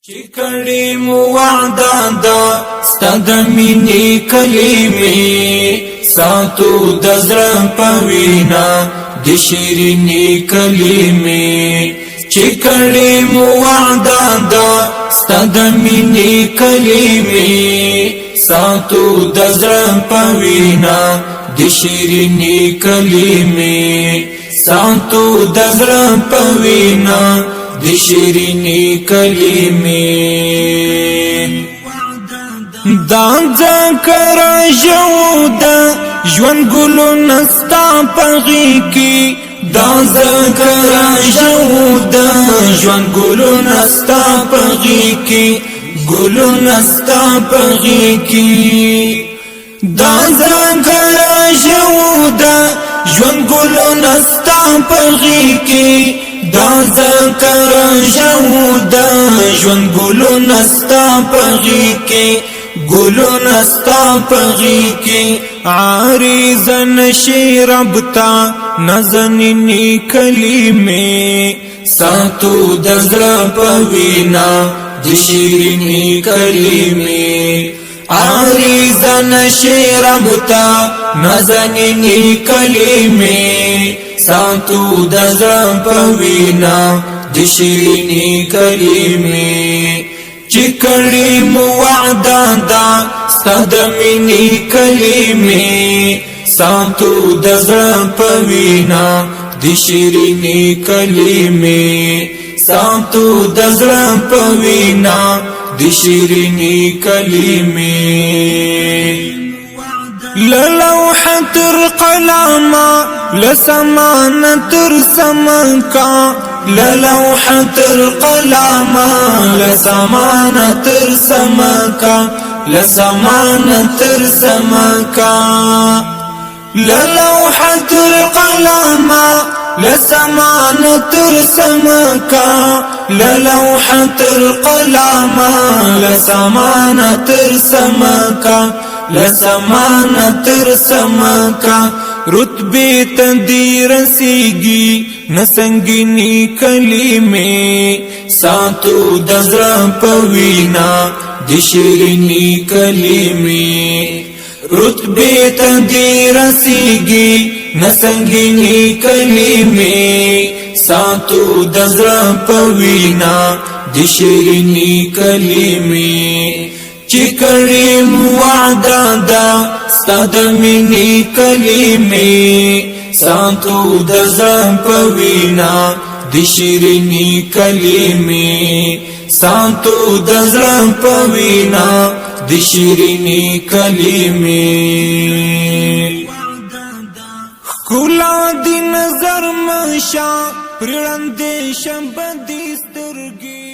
چې کړي مو وعده دا ستاد مینې کلمې ساتو د زړه په وینا د شیرینې کلمې چې کړي مو وعده دا ستاد مینې کلمې ساتو د زړه په وینا د شیرینې کلمې ساتو د زړه په وینا د شیرینې کلمې دا ذکر ژوند ژوند ګلو نستا پغې کې دا ذکر ژوند ژوند ګلو نستا پغې کې ګلو نستا پغې کې دا ذکر ژوند ژوند ګلو نستا پغې کې دا ذکر ژوند ژوند ګلو نستا پغې کې ګلو نستا پغې کې عارض نشي ربتا نزنني کلمې ساتو د زړه په وینا د شیرینې کلمې عارض نشي ربتا نزنني کلمې ساتو د زړه په وینا د شیرینې کلمې چې کړي مو وعده دا ستاد مینې کلمې ساتو د زړه په وینا د شیرینې کلمې ساتو د زړه په وینا د شیرینې کلمې للوحة تر قلما لسمان تر سمکا للوحة تر قلما لسمان تر سمکا لسمان تر سمکا للوحة تر قلما لسمان تر سمکا للوحة تر قلما لسمان تر سمکا لسمان تر سمکا رتبه تندی رسیگی نسنگینی کلمې ساتو د زړه په وینا د شیرینې کلمې رتبه تندی رسیگی نسنگینی کلمې ساتو د زړه په وینا د شیرینې کلمې چې کړي مو وعده دا ستاد مینې کلمې ساتو د زړه په وینا د شیرینې کلمې ساتو د زړه په وینا د شیرینې کلمې ښکلا د نظر مشا پرړندې شم بدې سترګې